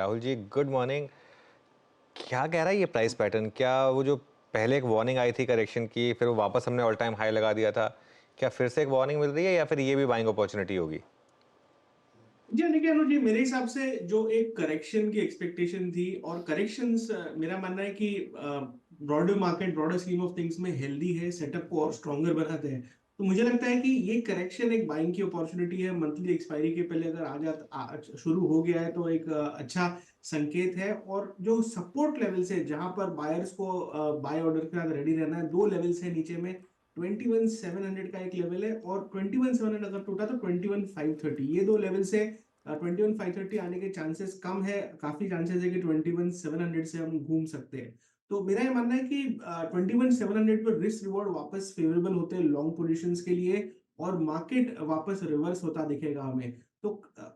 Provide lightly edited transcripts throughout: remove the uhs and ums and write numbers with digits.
Rahul ji, good morning. क्या कह रहा है ये प्राइस पैटर्न? क्या वो जो पहले एक वार्निंग आई थी करेक्शन की, फिर वो वापस हमने ऑल टाइम हाई लगा दिया था, क्या फिर से एक वार्निंग मिल रही है या फिर ये भी बाइंग अपॉर्चुनिटी होगी? जी देखिए अनुज जी, मेरे हिसाब से जो एक करेक्शन की एक्सपेक्टेशन थी और करेक्शंस, मेरा मानना है कि broader market, broader scheme of things में हेल्दी है, सेटअप को और स्ट्रॉन्गर बनाते हैं। तो मुझे लगता है कि ये करेक्शन एक बाइंग की अपॉर्चुनिटी है। मंथली एक्सपायरी के पहले अगर शुरू हो गया है तो एक अच्छा संकेत है। और जो सपोर्ट लेवल्स है जहां पर बायर्स को बाय ऑर्डर के साथ रेडी रहना है, दो लेवल्स है नीचे में। 21,700 का एक लेवल है और 21,700 अगर टूटा तो 21,530, ये दो लेवल से 21,530 आने के चांसेस कम है। काफी चांसेस है कि 21,700 से हम घूम सकते हैं। तो मेरा ये मानना है कि 21,700 पर रिस्क रिवॉर्ड वापस फेवरेबल होते हैं लॉन्ग पोजीशंस के लिए, और मार्केट वापस रिवर्स होता दिखेगा हमें। तो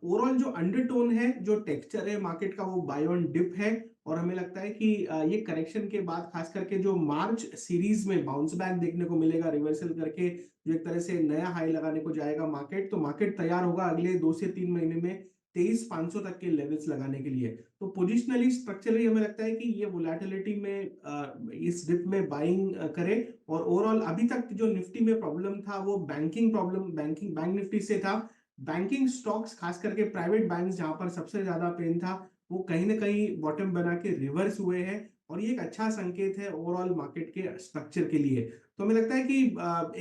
ओवरऑल जो अंडरटोन है, जो टेक्सचर है मार्केट का, वो बाय ऑन डिप है। और हमें लगता है कि ये करेक्शन के बाद खास करके जो मार्च सीरीज में बाउंस बैक देखने को मिलेगा रिवर्सल करके, जो एक तरह से नया हाई लगाने को जाएगा मार्केट, तो मार्केट तैयार होगा अगले 2 से 3 महीने में 23,500 तक के लेवल्स लगाने के लिए। तो पोजिशनली स्ट्रक्चरली हमें लगता है कि ये वोलेटिलिटी में इस डिप में बाइंग करे। और ओवरऑल अभी तक जो निफ्टी में प्रॉब्लम था वो बैंकिंग प्रॉब्लम, बैंक निफ्टी से था। बैंकिंग स्टॉक्स खास करके प्राइवेट बैंक जहां पर सबसे ज्यादा पेन था, वो कहीं ना कहीं बॉटम बना के रिवर्स हुए हैं। और ये एक अच्छा संकेत है ओवरऑल मार्केट के स्ट्रक्चर के लिए। तो हमें लगता है कि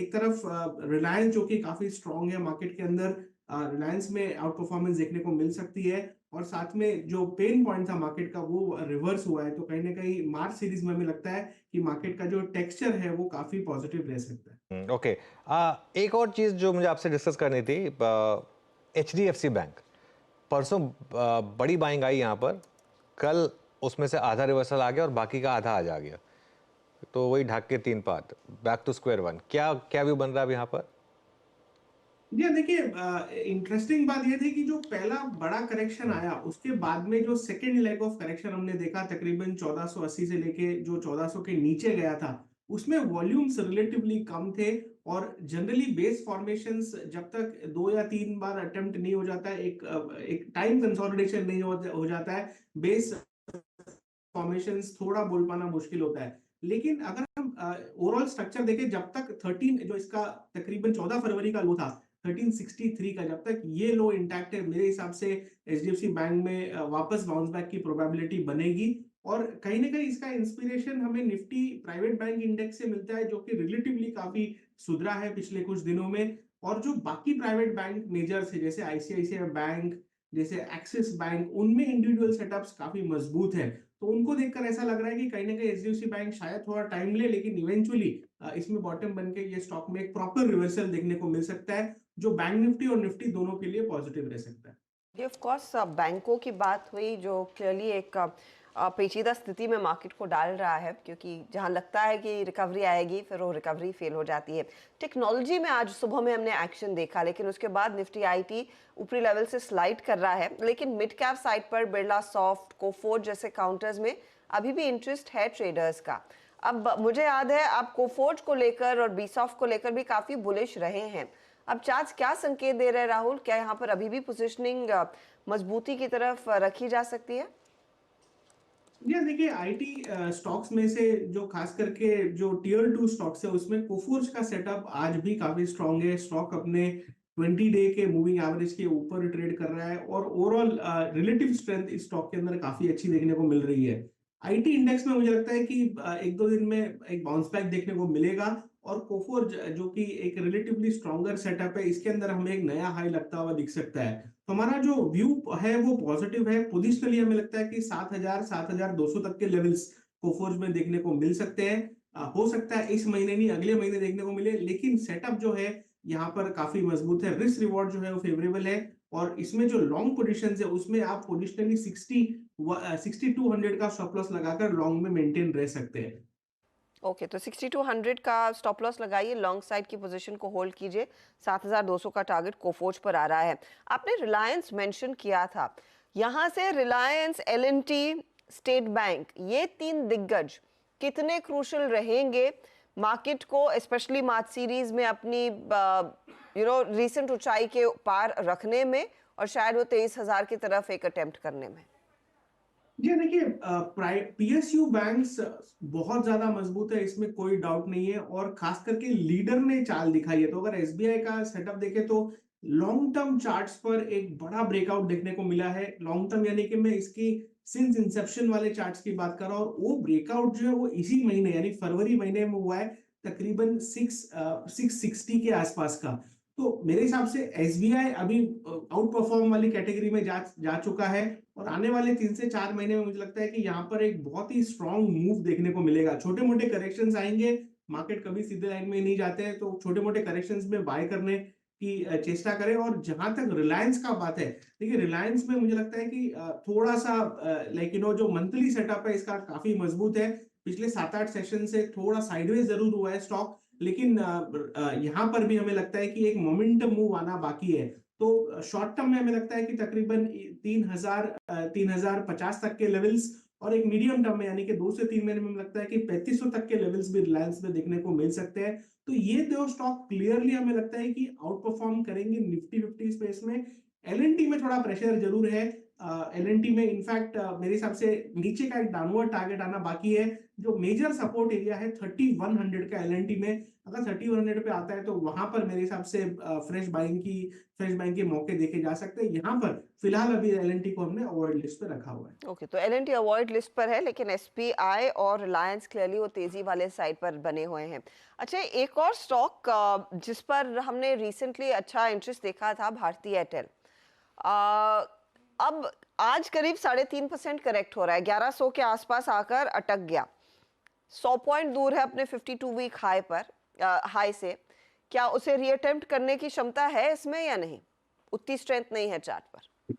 एक तरफ रिलायंस जो कि काफी स्ट्रांग है मार्केट के अंदर, रिलायंस में आउट परफॉर्मेंस देखने को मिल सकती है। और साथ में जो पेन पॉइंट था मार्केट का वो रिवर्स हुआ है। तो कहीं ना कहीं मार्च सीरीज में हमें लगता है कि मार्केट का जो टेक्सचर है वो काफी पॉजिटिव रह सकता है। ओके। एक और चीज़ जो मुझे आपसे डिस्कस करनी थी, HDFC बैंक परसों बड़ी बाइंग आई यहाँ पर, कल उसमें से आधा रिवर्सल आ गया और बाकी का आधा आ जा गया, तो वही ढाक के तीन पात, बैक टू स्क्वायर वन। क्या क्या व्यू बन रहा है अब यहाँ पर? जी देखिए, इंटरेस्टिंग बात ये थी कि जो पहला बड़ा करेक्शन हम्म। आया उसके बाद में जो सेकेंड लेग ऑफ करेक्शन हमने देखा, तकरीबन 1480 से लेके जो 1400 के नीचे गया था, उसमें वॉल्यूम्स रिलेटिवली कम थे। और जनरली बेस फॉर्मेशंस जब तक 2 या 3 बार अटेम्प्ट नहीं हो जाता है, एक टाइम कंसोलिडेशन नहीं हो जाता है, बेस फॉर्मेशंस थोड़ा बोल पाना मुश्किल होता है। लेकिन अगर हम ओवरऑल स्ट्रक्चर देखें, जब तक 13 जो इसका तकरीबन 14 फरवरी का लो था 1363 का, जब तक ये लो इंटैक्ट है, मेरे हिसाब से एचडीएफसी बैंक में वापस बाउंस बैक की प्रोबेबिलिटी बनेगी। और कहीं ना कहीं इसका इंस्पिरेशन हमें निफ्टी प्राइवेट बैंक इंडेक्स से मिलता है, जो कि रिलेटिवली काफी सुधरा है पिछले कुछ दिनों में। और जो बाकी प्राइवेट बैंक मेजर्स है जैसे आईसीआईसीआई बैंक, जैसे एक्सिस बैंक, उनमें इंडिविजुअल सेटअप्स काफी मजबूत है। तो उनको देखकर ऐसा लग रहा है कि कहीं ना कहीं एचडीएफसी बैंक शायद थोड़ा टाइम ले, लेकिन इवेंचुअली इसमें बॉटम बन के ये स्टॉक में एक प्रॉपर रिवर्सल देखने को मिल सकता है, जो बैंक निफ्टी और निफ्टी दोनों के लिए पॉजिटिव रह सकता है। ये ऑफ कोर्स बैंकों की बात हुई जो क्लियरली एक पेचीदा स्थिति में मार्केट को डाल रहा है, क्योंकि जहां लगता है कि रिकवरी आएगी फिर वो रिकवरी फेल हो जाती है। टेक्नोलॉजी में आज सुबह में हमने एक्शन देखा, लेकिन उसके बाद निफ्टी आईटी ऊपरी लेवल से स्लाइड कर रहा है। लेकिन मिड कैप साइड पर बिरला सॉफ्ट, कोफोर्ज जैसे काउंटर्स में अभी भी इंटरेस्ट है ट्रेडर्स का। अब मुझे याद है आप कोफोर्ज को लेकर और बीसॉफ्ट को लेकर भी काफी बुलिश रहे हैं। अब चार्ट्स क्या संकेत दे रहे हैं राहुल? क्या यहाँ पर अभी भी पोजीशनिंग मजबूती की तरफ रखी जा सकती है? ये देखिए, आईटी स्टॉक्स में से जो खास करके जो टियर 2 स्टॉक्स है उसमें कोफोर्ज का सेटअप आज भी काफी स्ट्रांग है। स्टॉक अपने 20 डे के मूविंग एवरेज के ऊपर ट्रेड कर रहा है और ओवरऑल रिलेटिव स्ट्रेंथ इस स्टॉक के अंदर काफी अच्छी देखने को मिल रही है। आईटी इंडेक्स में मुझे लगता है कि 1-2 दिन में एक बाउंस बैक देखने को मिलेगा। और कोफोर्ज जो कि एक रिलेटिवली स्ट्रॉन्गर सेटअप है, इसके अंदर हमें एक नया हाई लगता हुआ दिख सकता है। तो हमारा जो व्यू है वो पॉजिटिव है। पोजिशनली हमें लगता है कि 7,000 7,200 तक के लेवल्स कोफोर्ज में देखने को मिल सकते हैं। हो सकता है इस महीने नहीं अगले महीने देखने को मिले, लेकिन सेटअप जो है यहाँ पर काफी मजबूत है, रिस्क रिवॉर्ड जो है वो फेवरेबल है। और इसमें जो लॉन्ग पोजीशंस है उसमें आप पोजिशनली 6200 का स्टॉप लॉस लगाकर लॉन्ग में मेंटेन रह सकते हैं। ओके, तो 6200 का स्टॉप लॉस लगाइए, लॉन्ग साइड की पोजीशन को होल्ड कीजिए। 7200 का टारगेट कोफोर्ज पर आ रहा है। आपने रिलायंस मेंशन किया था, यहाँ से रिलायंस, एलएनटी, स्टेट बैंक, ये तीन दिग्गज कितने क्रूशल रहेंगे मार्केट को, स्पेशली मार्च सीरीज में अपनी रीसेंट ऊंचाई के पार रखने में, और शायद वो 23,000 की तरफ एक अटेम्प्ट करने में? जी देखिए, पीएसयू बैंक्स बहुत ज्यादा मजबूत है, इसमें कोई डाउट नहीं है, और खास करके लीडर ने चाल दिखाई है। तो अगर एसबीआई का सेटअप देखें तो लॉन्ग टर्म चार्ट्स पर एक बड़ा ब्रेकआउट देखने को मिला है। लॉन्ग टर्म यानी कि मैं इसकी सिंस इंसेप्शन वाले चार्ट्स की बात कर रहा हूँ, और वो ब्रेकआउट जो है वो इसी महीने यानी फरवरी महीने में हुआ है, तकरीबन 660 के आसपास का। तो मेरे हिसाब से एसबीआई अभी आउट परफॉर्म वाली कैटेगरी में जा चुका है, और आने वाले 3 से 4 महीने में मुझे लगता है कि यहाँ पर एक बहुत ही स्ट्रॉन्ग मूव देखने को मिलेगा। छोटे मोटे करेक्शंस आएंगे, मार्केट कभी सीधे लाइन में नहीं जाते हैं, तो छोटे मोटे करेक्शंस में बाय करने की चेष्टा करें। और जहां तक रिलायंस का बात है, देखिए रिलायंस में मुझे लगता है कि थोड़ा सा जो मंथली सेटअप है इसका काफी मजबूत है। पिछले 7-8 सेशन से थोड़ा साइडवेज जरूर हुआ है स्टॉक, लेकिन यहाँ पर भी हमें लगता है कि एक मोमेंटम मूव आना बाकी है। तो शॉर्ट टर्म में हमें लगता है कि तकरीबन 3050 तक के लेवल्स, और एक मीडियम टर्म में यानी कि 2 से 3 महीने में हमें लगता है कि 3500 तक के लेवल्स भी रिलायंस में देखने को मिल सकते हैं। तो ये दो स्टॉक क्लियरली हमें लगता है कि आउट परफॉर्म करेंगे निफ्टी 50 स्पेस में। एलएनटी में थोड़ा प्रेशर जरूर है। एलएनटी में इनफैक्ट मेरे हिसाब से नीचे का एक डाउनवर्ड टारगेट आना बाकी है। जो मेजर सपोर्ट एरिया है 3100 का एलएनटी में, अगर 3100 पे आता है तो वहां पर मेरे हिसाब से फ्रेश बाइंग के मौके देखे जा सकते हैं। यहाँ पर फिलहाल अभी एलएनटी को हमने अवॉइड लिस्ट पे रखा हुआ है। ओके, तो एलएनटी अवॉइड लिस्ट पर है, लेकिन एसपीआई और रिलायंस क्लियरली वो तेजी वाले साइड पर बने हुए हैं। अच्छा, एक और स्टॉक जिस पर हमने रिसेंटली अच्छा इंटरेस्ट देखा था, भारती एयरटेल, अब आज करीब 3.5% करेक्ट हो रहा है, 1100 के आसपास आकर अटक गया, 100 पॉइंट दूर है अपने 52 वीक हाई से। क्या उसे रीअटेम्प्ट करने की क्षमता है इसमें या नहीं? उतनी स्ट्रेंथ नहीं है चार्ट पर।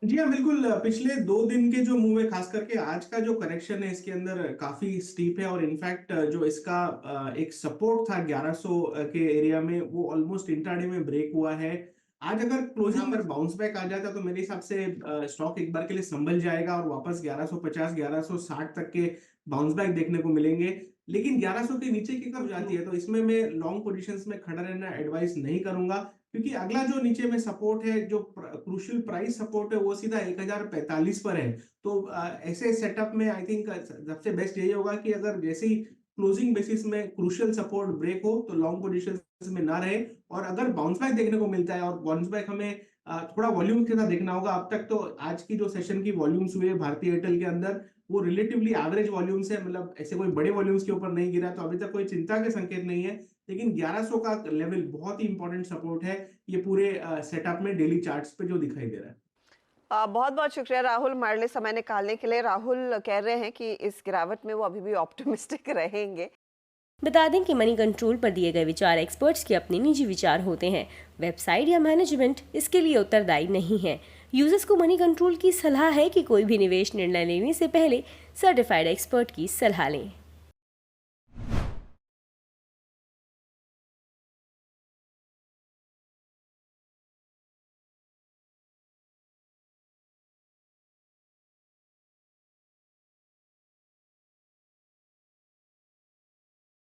जी हाँ, बिल्कुल। पिछले 2 दिन के जो मूव है, खास करके आज का जो करेक्शन है इसके अंदर काफी स्टीप है, और इनफैक्ट जो इसका एक सपोर्ट था 1100 के एरिया में, वो ऑलमोस्ट इंट्राडे में ब्रेक हुआ है। आज अगर क्लोजिंग पर बाउंस बैक आ जाता तो मेरे हिसाब से स्टॉक एक बार के लिए संभल जाएगा और वापस 1150 1160 तक के बाउंस बैक देखने को मिलेंगे। लेकिन 1100 के नीचे की कब जाती है तो इसमें मैं लॉन्ग पोजीशंस में खड़ा रहना एडवाइस नहीं करूंगा, क्योंकि अगला जो नीचे में सपोर्ट है, जो क्रूशियल प्राइस सपोर्ट है, वो सीधा 1045 पर है। तो ऐसे सेटअप में आई थिंक सबसे बेस्ट यही होगा कि अगर जैसे ही क्लोजिंग बेसिस में क्रूशियल सपोर्ट ब्रेक हो तो लॉन्ग पोजीशन में ना रहे, और अगर बाउंस बैक देखने को मिलता है, और बाउंस बैक हमें थोड़ा वॉल्यूम के साथ देखना होगा। अब तक तो आज की जो सेशन की वॉल्यूम्स हुए भारतीय एयरटेल के अंदर, वो रिलेटिवली एवरेज वॉल्यूम्स है, मतलब ऐसे कोई बड़े वॉल्यूम्स के ऊपर नहीं गिरा, तो अभी तक कोई चिंता के संकेत नहीं है। लेकिन 1100 का लेवल बहुत ही इंपॉर्टेंट सपोर्ट है ये पूरे सेटअप में डेली चार्ट्स पे जो दिखाई दे रहा है। बहुत बहुत शुक्रिया राहुल हमारे लिए समय निकालने के लिए। राहुल कह रहे हैं कि इस गिरावट में वो अभी भी ऑप्टिमिस्टिक रहेंगे। बता दें कि मनी कंट्रोल पर दिए गए विचार एक्सपर्ट्स के अपने निजी विचार होते हैं। वेबसाइट या मैनेजमेंट इसके लिए उत्तरदायी नहीं है। यूजर्स को मनी कंट्रोल की सलाह है कि कोई भी निवेश निर्णय लेने से पहले सर्टिफाइड एक्सपर्ट की सलाह लें।